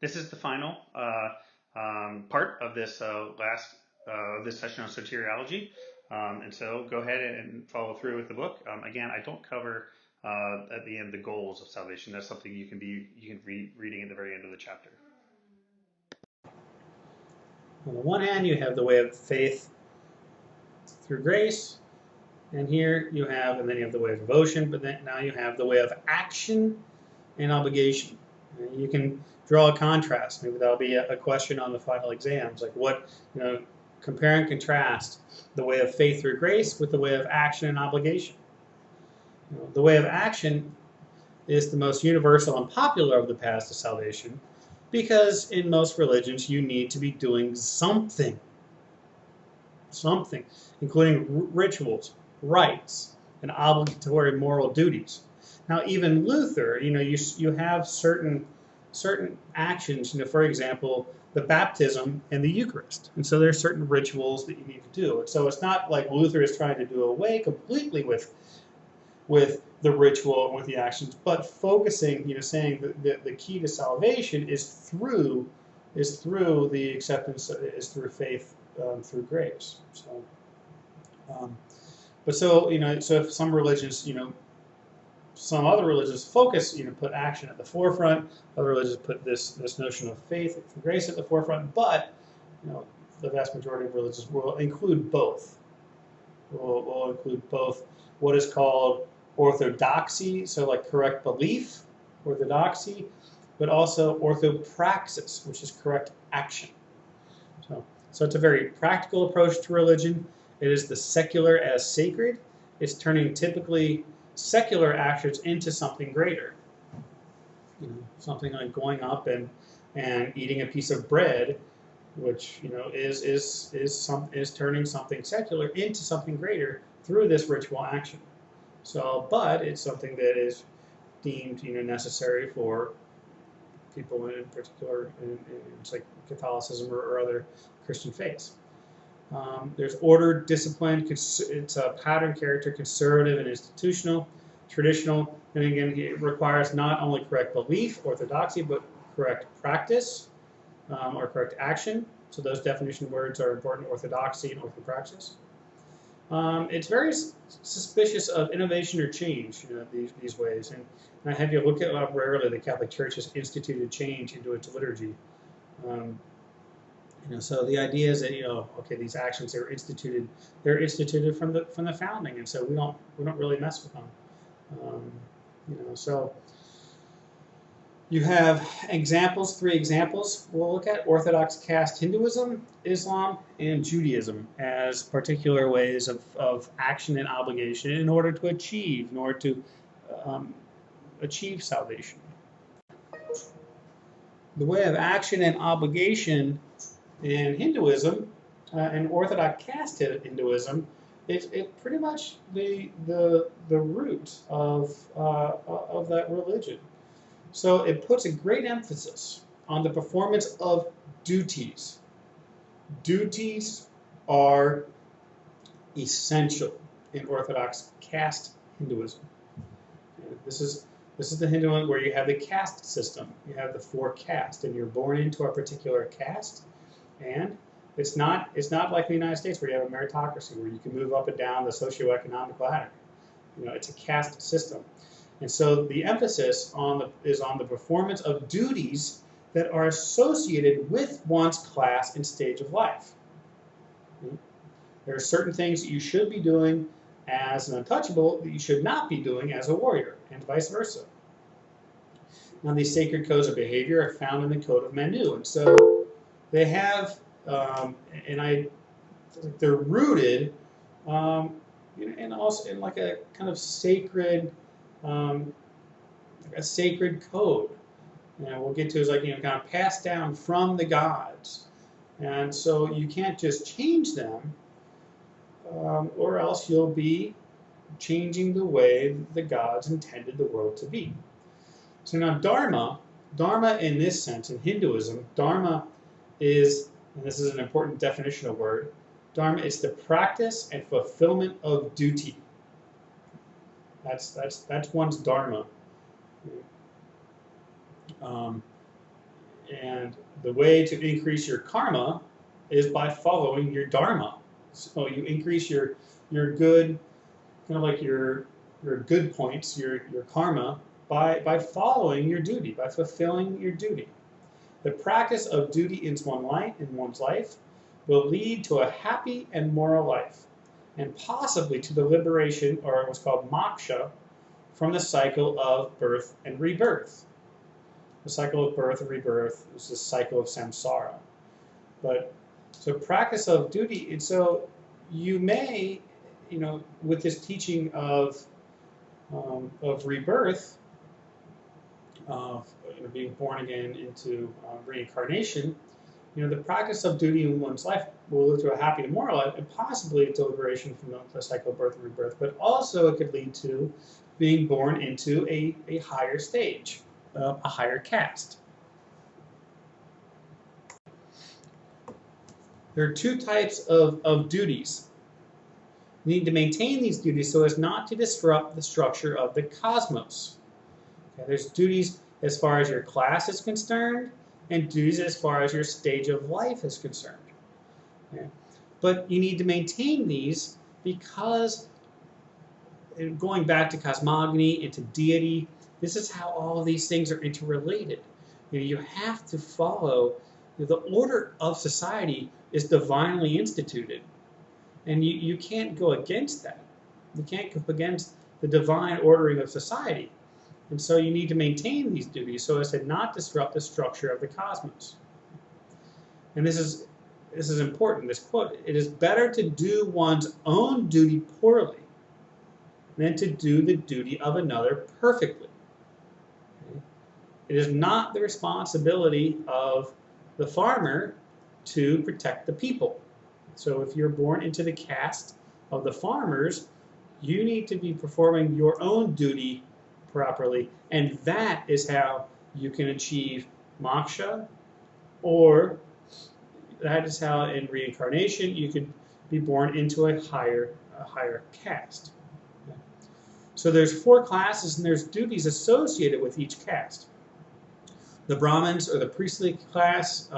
This is the final part of this this session on soteriology. And so go ahead and follow through with the book. Again, I don't cover at the end the goals of salvation. That's something you can be reading at the very end of the chapter. On the one hand, you have the way of faith through grace, and here you have, and then you have the way of devotion, but then now you have the way of action and obligation. And you can draw a contrast. Maybe that'll be a question on the final exams, like what, compare and contrast the way of faith through grace with the way of action and obligation. The way of action is the most universal and popular of the paths to salvation because in most religions you need to be doing something, including rituals, rites, and obligatory moral duties. Now, even Luther, you have certain actions. For example, the baptism and the Eucharist, and so there's certain rituals that you need to do. And so it's not like Luther is trying to do away completely with the ritual and with the actions, but focusing, saying that the key to salvation is through the acceptance, is through faith, through grace. So, so if some religions, some other religions focus, put action at the forefront. Other religions put this notion of faith and grace at the forefront. But, the vast majority of religions will include both. Will include both what is called orthodoxy, so like correct belief, orthodoxy, but also orthopraxis, which is correct action. So it's a very practical approach to religion. It is the secular as sacred. It's turning typically secular actions into something greater. Something like going up and eating a piece of bread, which is turning something secular into something greater through this ritual action. So, but it's something that is deemed necessary for people in particular in like Catholicism or other Christian faiths. There's order, discipline. It's a pattern character, conservative and institutional, traditional. And again, it requires not only correct belief, orthodoxy, but correct practice or correct action. So those definition words are important: orthodoxy and orthopraxis. It's very suspicious of innovation or change, these ways. And I have you look at how rarely the Catholic Church has instituted change into its liturgy. So the idea is that okay, these actions they're instituted from the founding, and so we don't really mess with them. So you have examples, 3 examples we'll look at: Orthodox caste Hinduism, Islam, and Judaism as particular ways of action and obligation in order to achieve salvation. The way of action and obligation in Hinduism and Orthodox caste Hinduism is pretty much the root of that religion. So it puts a great emphasis on the performance of duties. Duties are essential in Orthodox caste Hinduism. This is the Hinduism where you have the caste system. You have the 4 castes, and you're born into a particular caste. And it's not like the United States where you have a meritocracy where you can move up and down the socioeconomic ladder. It's a caste system. And so the emphasis is on the performance of duties that are associated with one's class and stage of life. There are certain things that you should be doing as an untouchable that you should not be doing as a warrior, and vice versa. Now, these sacred codes of behavior are found in the Code of Manu, and so they have, they're rooted, and also in like a kind of sacred, code. We'll get to is like kind of passed down from the gods, and so you can't just change them, or else you'll be changing the way the gods intended the world to be. So now Dharma in this sense in Hinduism, Dharma is, and this is an important definitional word, Dharma is the practice and fulfillment of duty. That's one's Dharma. And the way to increase your karma is by following your dharma. So you increase your good, kind of like your good points, your karma, by following your duty, by fulfilling your duty. The practice of duty in one's life will lead to a happy and moral life, and possibly to the liberation, or what's called moksha, from the cycle of birth and rebirth. The cycle of birth and rebirth is the cycle of samsara. But so practice of duty, and so you may, with this teaching of rebirth, of being born again into reincarnation, the practice of duty in one's life will lead to a happy and moral life, and possibly to liberation from the cycle of birth and rebirth. But also it could lead to being born into a higher stage, a higher caste. There are two types of duties. You need to maintain these duties so as not to disrupt the structure of the cosmos. Okay, there's duties as far as your class is concerned, and duties as far as your stage of life is concerned. Okay? But you need to maintain these because, going back to cosmogony and to deity, this is how all of these things are interrelated. You have to follow, the order of society is divinely instituted. And you can't go against that. You can't go against the divine ordering of society. And so you need to maintain these duties so as to not disrupt the structure of the cosmos. And this is important, this quote. It is better to do one's own duty poorly than to do the duty of another perfectly. Okay? It is not the responsibility of the farmer to protect the people. So if you're born into the caste of the farmers, you need to be performing your own duty properly, and that is how you can achieve moksha, or that is how in reincarnation you could be born into a higher caste. So there's 4 classes, and there's duties associated with each caste. The Brahmins, or the priestly class,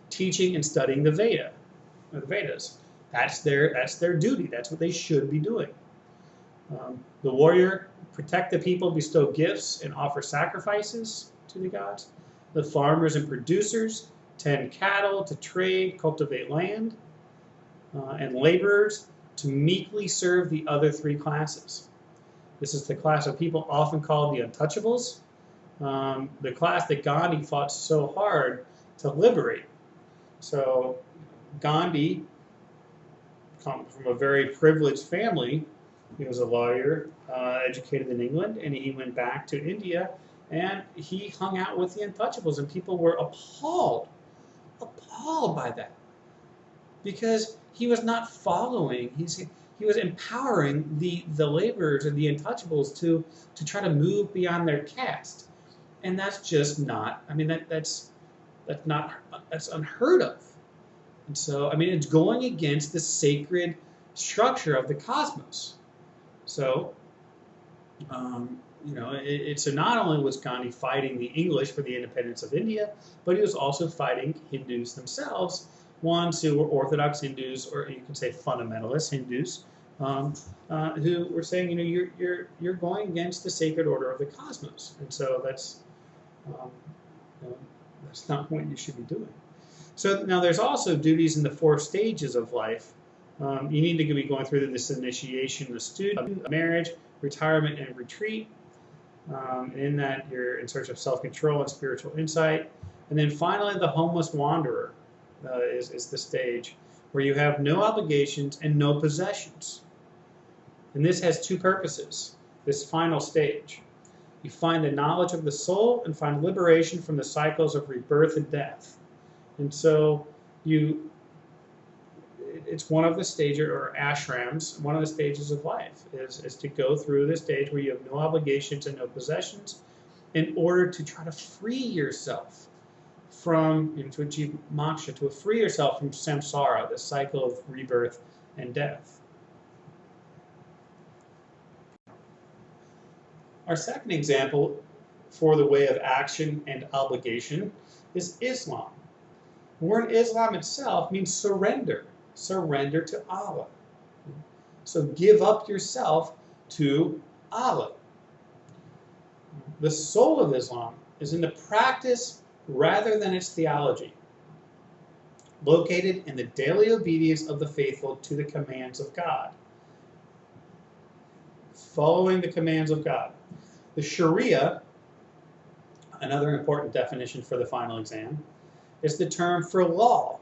teaching and studying the Vedas. That's their duty. That's what they should be doing. The warrior, protect the people, bestow gifts, and offer sacrifices to the gods. The farmers and producers tend cattle, to trade, cultivate land, and laborers to meekly serve the other 3 classes. This is the class of people often called the untouchables, the class that Gandhi fought so hard to liberate. So Gandhi comes from a very privileged family. He was a lawyer, educated in England, and he went back to India, and he hung out with the untouchables, and people were appalled by that, because he was not following. He was empowering the laborers and the untouchables to try to move beyond their caste, and that's just not. I mean, that's unheard of. And so, I mean, it's going against the sacred structure of the cosmos. So, so not only was Gandhi fighting the English for the independence of India, but he was also fighting Hindus themselves, ones who were Orthodox Hindus, or you can say fundamentalist Hindus, who were saying, you're going against the sacred order of the cosmos, and so that's not what you should be doing. So now there's also duties in the 4 stages of life. You need to be going through this initiation, the student, marriage, retirement, and retreat. In that, you're in search of self-control and spiritual insight. And then finally, the homeless wanderer is the stage where you have no obligations and no possessions. And this has 2 purposes, this final stage. You find the knowledge of the soul and find liberation from the cycles of rebirth and death. And so it's one of the stages, or ashrams, one of the stages of life is to go through this stage where you have no obligations and no possessions, in order to try to free yourself from, to achieve moksha, to free yourself from samsara, the cycle of rebirth and death. Our second example for the way of action and obligation is Islam. The word Islam itself means surrender. Surrender to Allah. So give up yourself to Allah. The soul of Islam is in the practice rather than its theology, located in the daily obedience of the faithful to the commands of God. Following the commands of God. The Sharia, another important definition for the final exam, is the term for law,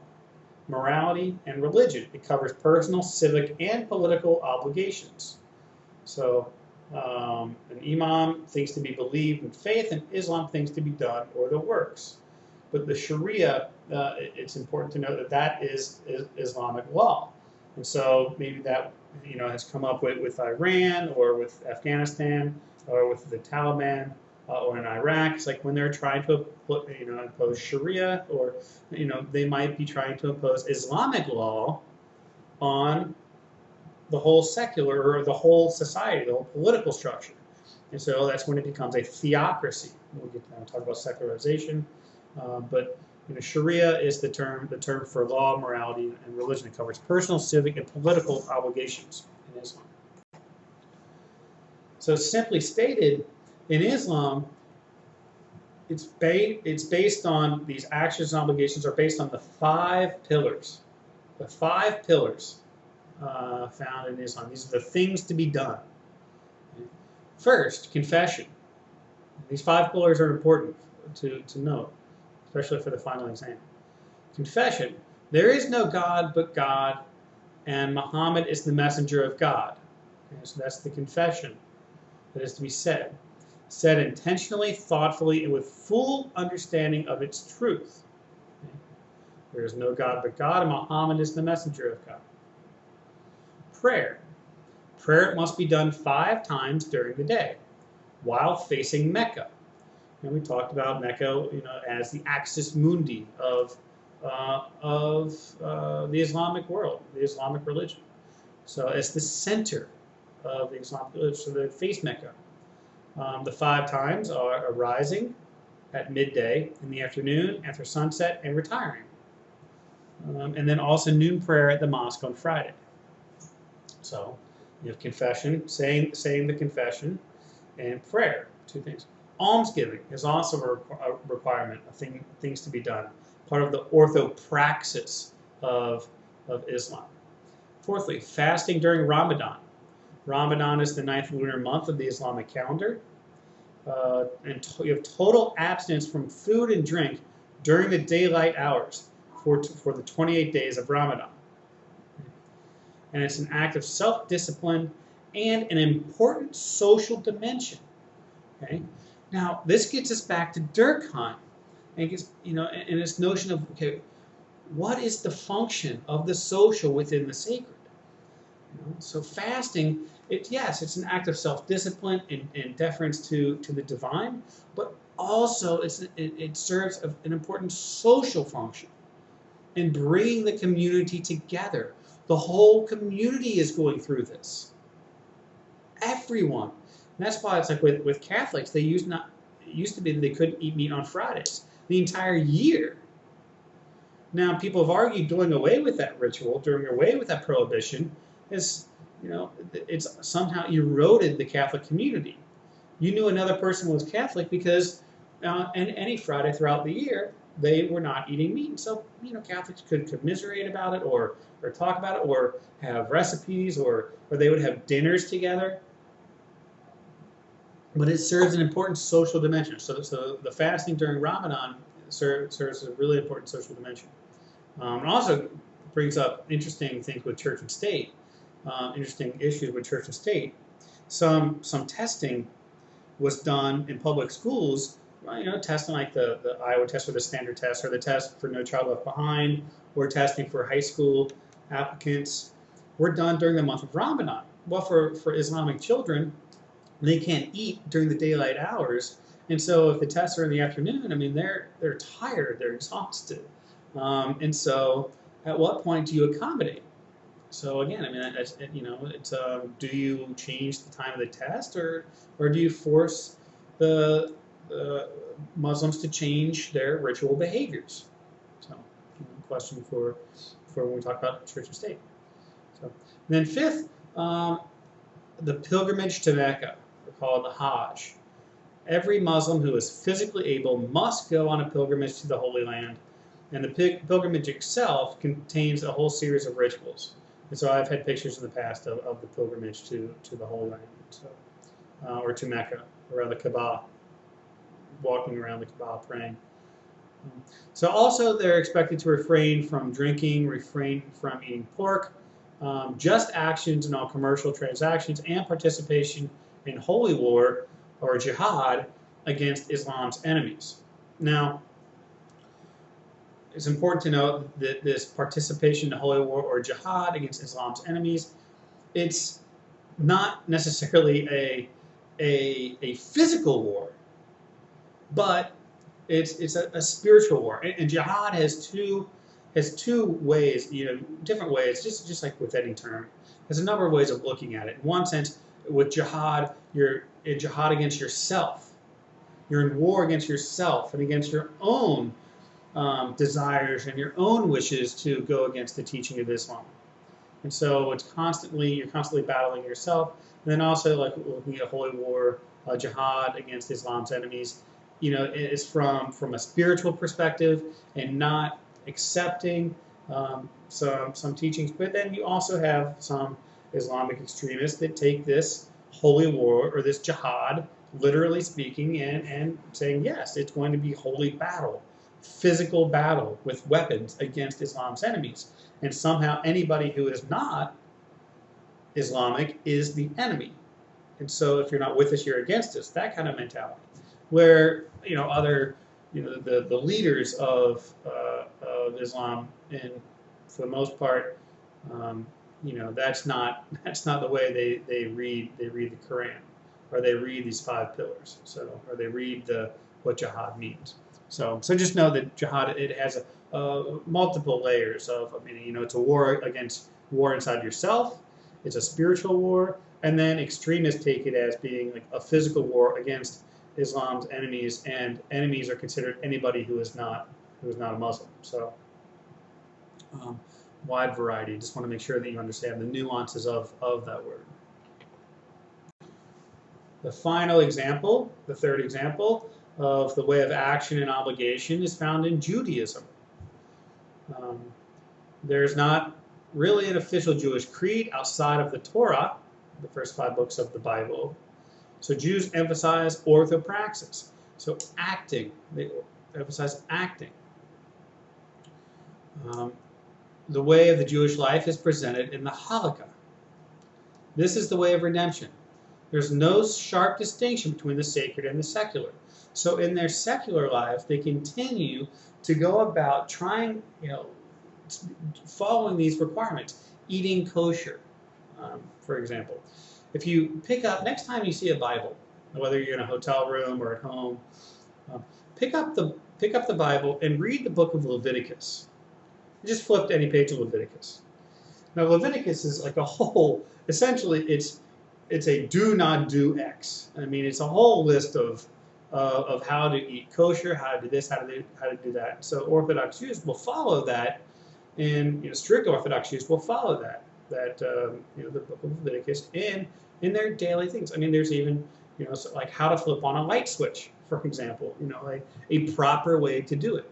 morality, and religion. It covers personal, civic, and political obligations. So an imam thinks to be believed in faith, and Islam thinks to be done or the works. But the Sharia, it's important to note that that is Islamic law. And so maybe that has come up with Iran or with Afghanistan or with the Taliban or in Iraq. It's like when they're trying to impose Sharia, or they might be trying to impose Islamic law on the whole secular or the whole society, the whole political structure. And so that's when it becomes a theocracy. We'll get to talk about secularization, but Sharia is the term for law, morality, and religion. It covers personal, civic, and political obligations in Islam. So simply stated, in Islam, it's based on these actions and obligations are based on the 5 pillars. The 5 pillars found in Islam. These are the things to be done. First, confession. These 5 pillars are important to note, especially for the final exam. Confession. There is no God but God, and Muhammad is the messenger of God. Okay, so that's the confession that is to be said. Said intentionally, thoughtfully, and with full understanding of its truth. Okay? There is no God but God, and Muhammad is the messenger of God. Prayer. Prayer must be done 5 times during the day, while facing Mecca. And we talked about Mecca, as the axis mundi of the Islamic world, the Islamic religion. So it's the center of the Islamic religion. So they face Mecca. The 5 times are arising at midday, in the afternoon, after sunset, and retiring. And then also noon prayer at the mosque on Friday. So you have confession, saying the confession, and prayer, 2 things. Almsgiving is also a requirement of things to be done, part of the orthopraxis of Islam. Fourthly, fasting during Ramadan. Ramadan is the 9th lunar month of the Islamic calendar. And you have total abstinence from food and drink during the daylight hours for the 28 days of Ramadan. And it's an act of self-discipline and an important social dimension. Okay? Now, this gets us back to Durkheim, and this notion of, what is the function of the social within the sacred? So fasting, it's an act of self-discipline and deference to the divine, but also it serves an important social function in bringing the community together. The whole community is going through this. Everyone. And that's why it's like with Catholics, it used to be that they couldn't eat meat on Fridays the entire year. Now, people have argued doing away with that ritual, doing away with that prohibition, is, it's somehow eroded the Catholic community. You knew another person was Catholic because any Friday throughout the year, they were not eating meat. So, Catholics could commiserate about it or talk about it or have recipes or they would have dinners together. But it serves an important social dimension. So the fasting during Ramadan serves a really important social dimension. It also brings up interesting things with church and state, interesting issues with church and state. Some testing was done in public schools, testing like the Iowa test or the standard test or the test for No Child Left Behind or testing for high school applicants were done during the month of Ramadan. Well, for Islamic children, they can't eat during the daylight hours, and so if the tests are in the afternoon, they're tired, they're exhausted, and so at what point do you accommodate? So again, do you change the time of the test, or do you force the Muslims to change their ritual behaviors. So, question for when we talk about church and state. So, and then fifth, the pilgrimage to Mecca, we call it the Hajj. Every Muslim who is physically able must go on a pilgrimage to the Holy Land, and the pilgrimage itself contains a whole series of rituals. And so I've had pictures in the past of the pilgrimage to the Holy Land, so, or to Mecca, around the Kaaba, walking around the Kaaba praying. So also they're expected to refrain from drinking, refrain from eating pork, just actions in all commercial transactions, and participation in holy war or jihad against Islam's enemies. Now, it's important to note that this participation in holy war or jihad against Islam's enemies, it's not necessarily a physical war, but it's a spiritual war. And jihad has two ways, different ways, just like with any term. There's a number of ways of looking at it. In one sense, with jihad, you're in jihad against yourself. You're in war against yourself and against your own desires and your own wishes to go against the teaching of Islam. And so you're constantly battling yourself. And then also, like looking at holy war, jihad against Islam's enemies, is from a spiritual perspective and not accepting some teachings. But then you also have some Islamic extremists that take this holy war or this jihad, literally speaking, and saying, yes, it's going to be holy battle, physical battle with weapons against Islam's enemies. And somehow anybody who is not Islamic is the enemy. And so if you're not with us, you're against us, that kind of mentality. Where, the leaders of Islam, and for the most part, that's not the way they read the Quran, or they read these 5 pillars. So, or they read what jihad means. So just know that jihad, it has multiple layers of meaning. It's a war inside yourself. It's a spiritual war, and then extremists take it as being like a physical war against Islam's enemies, and enemies are considered anybody who is not a Muslim. So wide variety. Just want to make sure that you understand the nuances of that word. The final example, the third example of the way of action and obligation, is found in Judaism. There's not really an official Jewish creed outside of the Torah, the first 5 books of the Bible. So Jews emphasize orthopraxis, so acting. They emphasize acting. The way of the Jewish life is presented in the Halakha. This is the way of redemption. There's no sharp distinction between the sacred and the secular. So in their secular lives, they continue to go about trying, following these requirements, eating kosher, for example. If you pick up, next time you see a Bible, whether you're in a hotel room or at home, pick up the Bible and read the book of Leviticus. Just flip to any page of Leviticus. Now Leviticus is like a whole, essentially it's a do not do X. I mean, it's a whole list of how to eat kosher, how to do this, how to do that. So Orthodox Jews will follow that, and strict Orthodox Jews will follow that the book of Leviticus in their daily things. I mean, there's even like how to flip on a light switch, for example. A proper way to do it.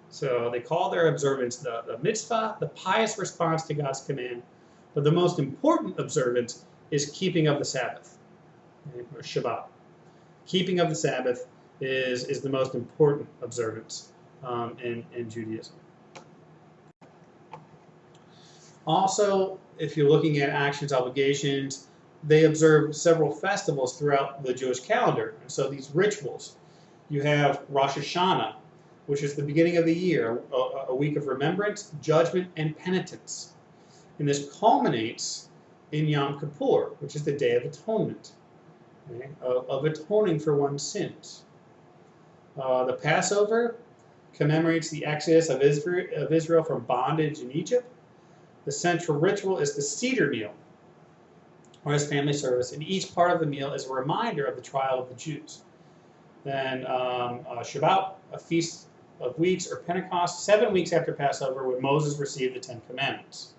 So they call their observance the mitzvah, the pious response to God's command. But the most important observance is keeping of the Sabbath, or Shabbat. Keeping of the Sabbath is the most important observance in Judaism. Also, if you're looking at actions, obligations, they observe several festivals throughout the Jewish calendar. And so these rituals, you have Rosh Hashanah, which is the beginning of the year, a week of remembrance, judgment, and penitence. And this culminates in Yom Kippur, which is the Day of Atonement, okay, of atoning for one's sins. The Passover commemorates the exodus of Israel from bondage in Egypt. The central ritual is the Seder meal, or as family service, and each part of the meal is a reminder of the trial of the Jews. Then Shabbat, a feast of weeks, or Pentecost, 7 weeks after Passover, when Moses received the Ten Commandments.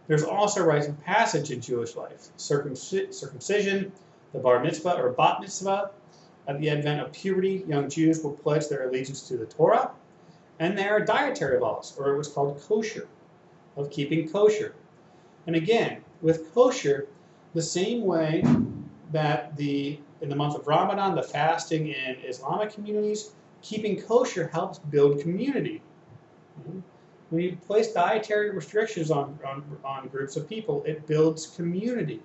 There's also a rite of passage in Jewish life: circumcision, the bar mitzvah or bat mitzvah. At the advent of puberty, young Jews will pledge their allegiance to the Torah, and there are dietary laws, or what's called kosher, of keeping kosher. And again, with kosher, the same way that in the month of Ramadan, the fasting in Islamic communities, keeping kosher helps build community. When you place dietary restrictions on groups of people, it builds community.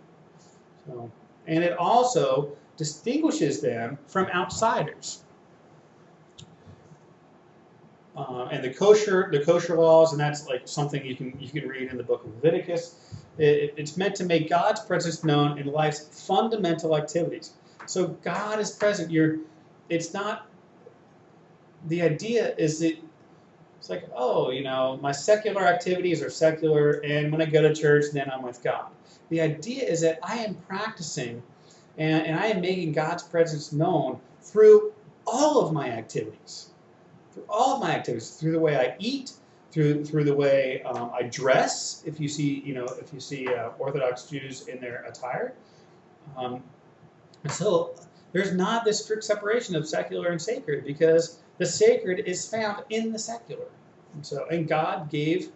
And it also distinguishes them from outsiders. And the kosher laws, and that's like something you can read in the book of Leviticus. It's meant to make God's presence known in life's fundamental activities. So God is present. It's not. The idea is that it's like, oh, my secular activities are secular, and when I go to church, then I'm with God. The idea is that I am practicing, and I am making God's presence known through all of my activities. Through the way I eat, through the way I dress. If you see Orthodox Jews in their attire, and so there's not this strict separation of secular and sacred, because the sacred is found in the secular. And God gave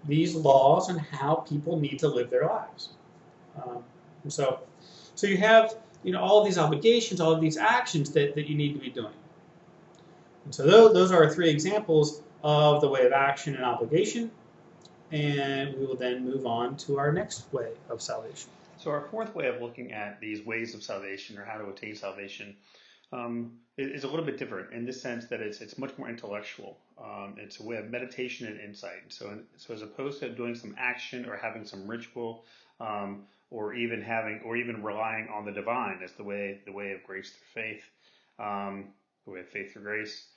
these laws on how people need to live their lives. So you have all of these obligations, all of these actions that you need to be doing. And so those are 3 examples of the way of action and obligation, and we will then move on to our next way of salvation. So our 4th way of looking at these ways of salvation, or how to attain salvation, is a little bit different in this sense that it's much more intellectual. It's a way of meditation and insight. So as opposed to doing some action or having some ritual, or even relying on the divine as the way of grace through faith, the way of faith through grace,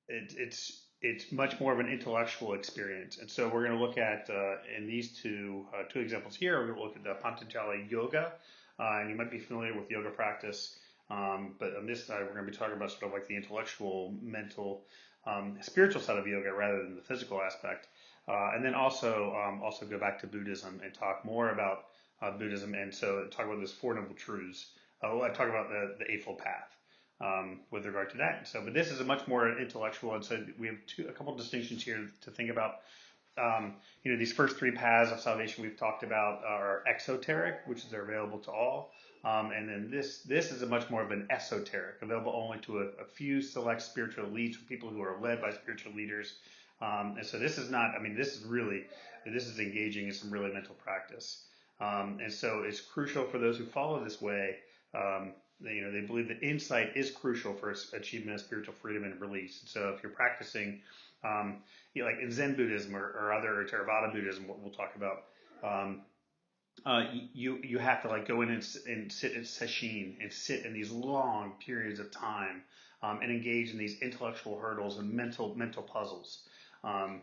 it's much more of an intellectual experience. And so we're going to look at in these two examples here, we're going to look at the Patanjali yoga, and you might be familiar with yoga practice. But on this side, we're going to be talking about sort of like the intellectual, mental, spiritual side of yoga rather than the physical aspect. And then also go back to Buddhism and talk more about Buddhism. And so talk about those 4 noble truths. I talk about the Eightfold Path with regard to that. So, but this is a much more intellectual. And so we have a couple distinctions here to think about. These first 3 paths of salvation we've talked about are exoteric, which is available to all. And then this is a much more of an esoteric, available only to a few select spiritual elites, people who are led by spiritual leaders. And so this is engaging in some really mental practice. And so it's crucial for those who follow this way. They believe that insight is crucial for achievement of spiritual freedom and release. So if you're practicing, like in Zen Buddhism or other Theravada Buddhism, what we'll talk about, you have to like go in and sit in sesshin and sit in these long periods of time, and engage in these intellectual hurdles and mental puzzles, and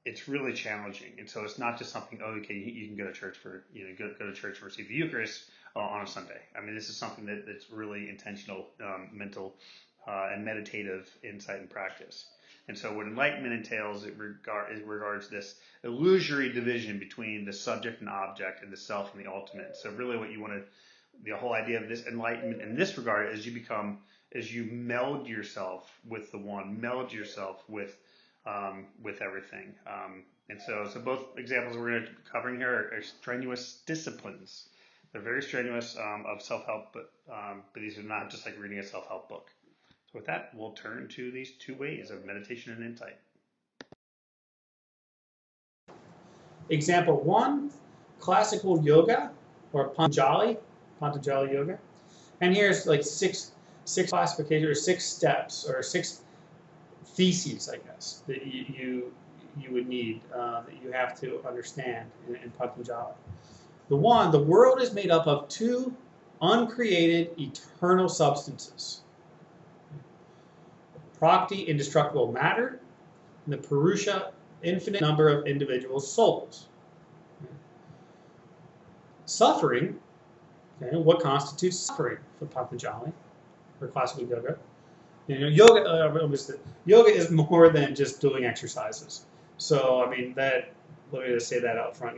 it's really challenging. And so it's not just something, you can go to church for go to church and receive the Eucharist on a Sunday. I mean, this is something that's really intentional, mental and meditative insight and practice. And so what enlightenment entails, it regards this illusory division between the subject and object, and the self and the ultimate. So really what you want to, the whole idea of this enlightenment in this regard is you meld yourself with the one, meld yourself with everything. And so both examples we're going to be covering here are strenuous disciplines. They're very strenuous of self-help, but these are not just like reading a self-help book. So with that, we'll turn to these 2 ways of meditation and insight. Example 1, classical yoga, or Patanjali yoga. And here's like six classifications, or 6 steps, or 6 theses, I guess, that you would need, that you have to understand in Patanjali. The world is made up of 2 uncreated eternal substances: Prakti, indestructible matter, and the Purusha, infinite number of individual souls. Suffering Okay, what constitutes suffering for Patanjali or classical yoga? Yoga is more than just doing exercises. So I mean that. Let me just say that out front.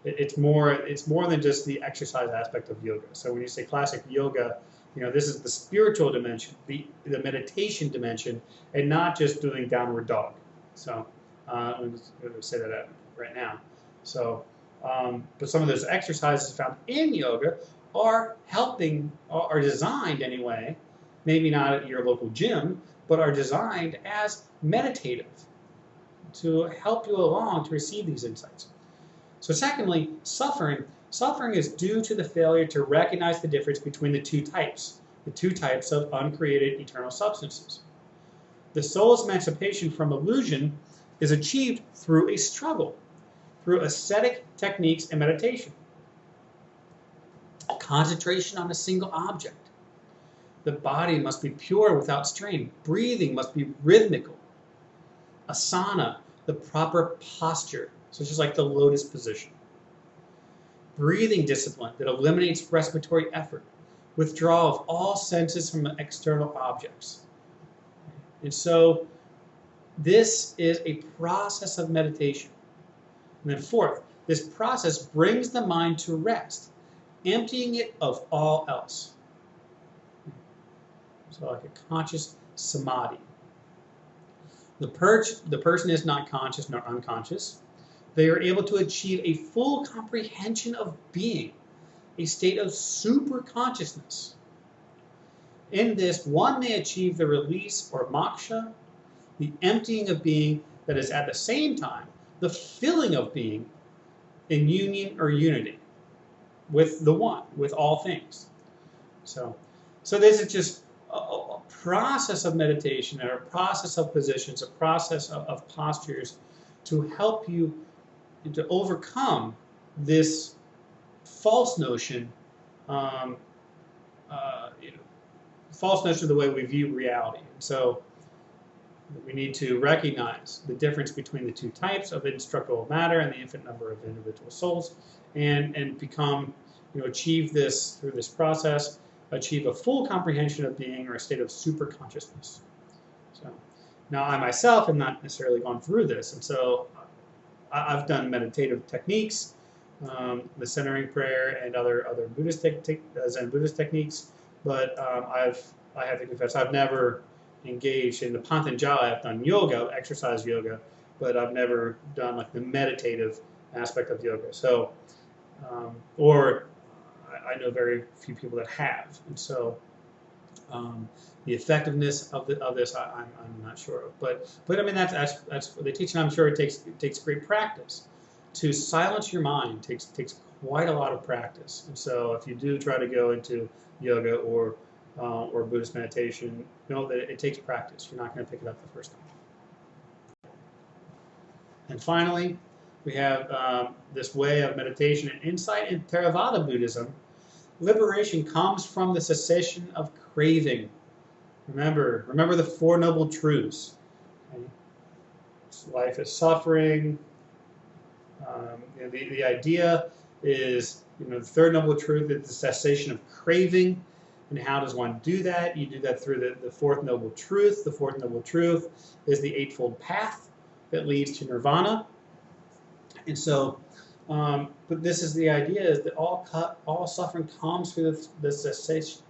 It's more than just the exercise aspect of yoga. So when you say classic yoga, this is the spiritual dimension, the meditation dimension, and not just doing downward dog. So let me say that out right now. So, but some of those exercises found in yoga are designed anyway, maybe not at your local gym, but are designed as meditative to help you along to receive these insights. So secondly, suffering. Suffering is due to the failure to recognize the difference between the two types of uncreated eternal substances. The soul's emancipation from illusion is achieved through a struggle, through ascetic techniques and meditation. Concentration on a single object. The body must be pure without strain. Breathing must be rhythmical. Asana, the proper posture, such as like the lotus position. Breathing discipline that eliminates respiratory effort. Withdrawal of all senses from external objects. And so this is a process of meditation. And then fourth, this process brings the mind to rest, emptying it of all else. So like a conscious samadhi. The person is not conscious nor unconscious. They are able to achieve a full comprehension of being, a state of super consciousness. In this, one may achieve the release or moksha, the emptying of being that is at the same time the filling of being in union or unity with the one, with all things. So this is just a process of meditation, or a process of positions, a process of postures to help you and to overcome this false notion, false notion of the way we view reality. So we need to recognize the difference between the two types of indestructible matter and the infinite number of individual souls, and become, achieve this through this process, achieve a full comprehension of being, or a state of super consciousness. So now I myself have not necessarily gone through this, and so I've done meditative techniques, the centering prayer and other Buddhist Zen Buddhist techniques, but I have to confess I've never engaged in the Patanjali. I've done yoga, exercise yoga, but I've never done like the meditative aspect of yoga. So, or I know very few people that have, and so the effectiveness of this I'm not sure of. But I mean that's what they teach, and I'm sure it takes great practice to silence your mind. Takes quite a lot of practice, and so if you do try to go into yoga or Buddhist meditation, know that it takes practice. You're not going to pick it up the first time. And finally, we have this way of meditation and insight in Theravada Buddhism. Liberation comes from the cessation of craving. Remember the Four Noble Truths. Okay? Life is suffering. The idea is, the third noble truth is the cessation of craving. And how does one do that? You do that through the fourth noble truth. The fourth noble truth is the Eightfold Path that leads to nirvana. And so, but this is the idea, is that all suffering comes through the cessation.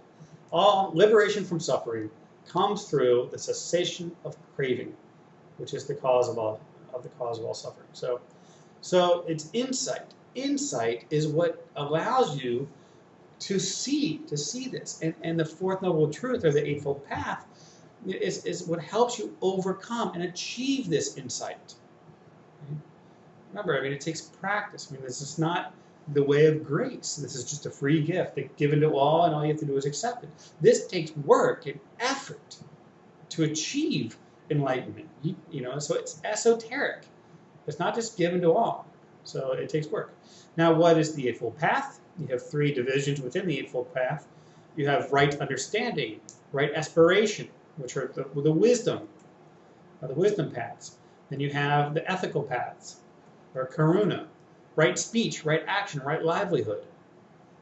All liberation from suffering comes through the cessation of craving, which is the cause of all suffering. So it's insight. Insight is what allows you to see this, and the fourth noble truth, or the Eightfold Path, is what helps you overcome and achieve this insight. Remember, it takes practice. This is not the way of grace. This is just a free gift given to all, and all you have to do is accept it. This takes work and effort to achieve enlightenment. So it's esoteric. It's not just given to all. So it takes work. Now, what is the Eightfold Path? You have three divisions within the Eightfold Path. You have right understanding, right aspiration, which are the wisdom paths. Then you have the ethical paths, or karuna, right speech, right action, right livelihood.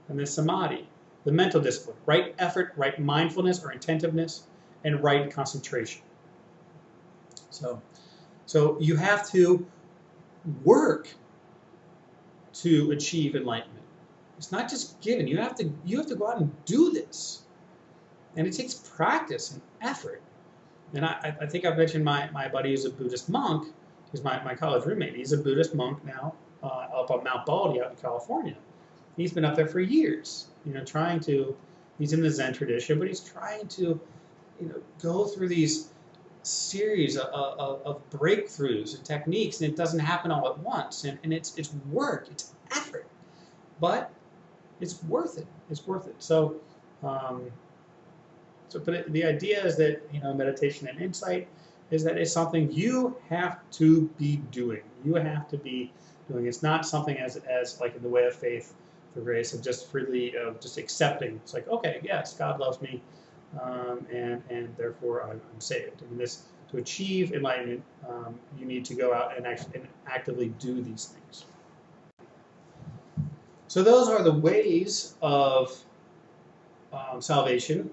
And then samadhi, the mental discipline, right effort, right mindfulness or attentiveness, and right concentration. So you have to work to achieve enlightenment. It's not just given. You have to go out and do this. And it takes practice and effort. And I think I've mentioned my buddy who's a Buddhist monk. He's my college roommate. He's a Buddhist monk now up on Mount Baldy out in California. He's been up there for years, trying to, he's in the Zen tradition, but he's trying to, go through these series of breakthroughs and techniques, and it doesn't happen all at once. And it's work, it's effort, but it's worth it. It's worth it. So, but the idea is that meditation and insight is that it's something you have to be doing. You have to be doing. It's not something as like in the way of faith for grace of just freely just accepting. It's like, okay, yes, God loves me, and therefore I'm saved. And this, to achieve enlightenment, you need to go out and actively do these things. So those are the ways of salvation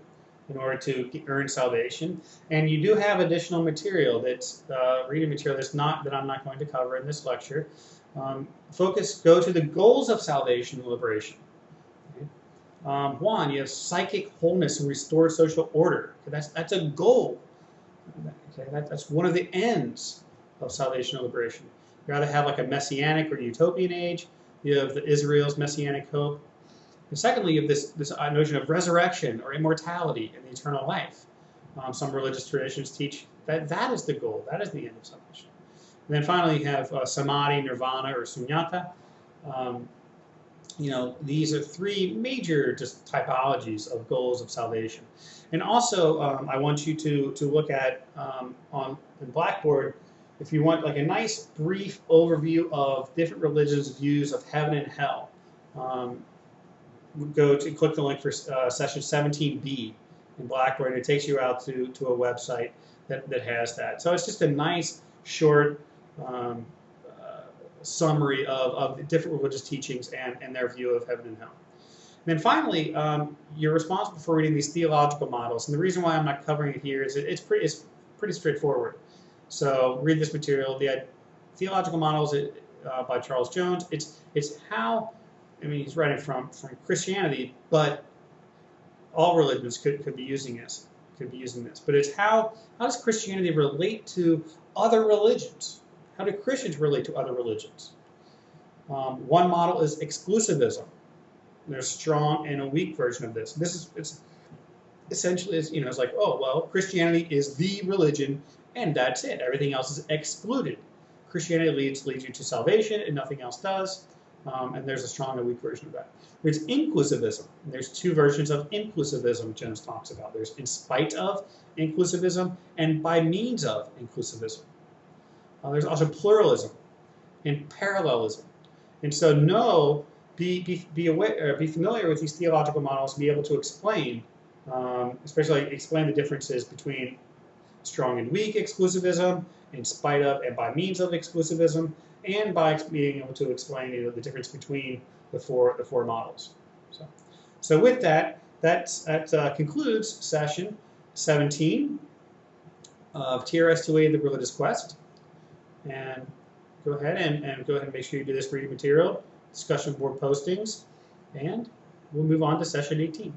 in order to earn salvation. And you do have additional material that's reading material that I'm not going to cover in this lecture. Go to the goals of salvation and liberation. Okay. One, you have psychic wholeness and restored social order. Okay, that's a goal. Okay, that's one of the ends of salvation and liberation. You either have like a messianic or utopian age. You have the Israel's messianic hope. And secondly, you have this notion of resurrection or immortality and the eternal life. Some religious traditions teach that is the goal, that is the end of salvation. And then finally, you have samadhi, nirvana, or sunyata. These are three major just typologies of goals of salvation. And also, I want you to look at on the Blackboard, if you want like a nice brief overview of different religions' views of heaven and hell. Click the link for session 17B in Blackboard, and it takes you out to a website that has that. So it's just a nice, short summary of the different religious teachings and their view of heaven and hell. And then finally, you're responsible for reading these theological models. And the reason why I'm not covering it here is it's pretty straightforward. So read this material. The theological models by Charles Jones. It's how, he's writing from Christianity, but all religions could be using this. But it's how does Christianity relate to other religions? How do Christians relate to other religions? One model is exclusivism. There's a strong and a weak version of this. It's essentially it's like, oh well, Christianity is the religion and that's it. Everything else is excluded. Christianity leads you to salvation and nothing else does. And there's a strong and weak version of that. There's inclusivism. There's two versions of inclusivism Jones talks about. There's in spite of inclusivism and by means of inclusivism. There's also pluralism and parallelism. And so be aware, be familiar with these theological models and be able to explain, especially explain the differences between strong and weak exclusivism, in spite of and by means of exclusivism, and by being able to explain the difference between the four models. So with that concludes session 17 of TRS-2A, The Religious Quest. And go ahead and make sure you do this reading material, discussion board postings, and we'll move on to session 18.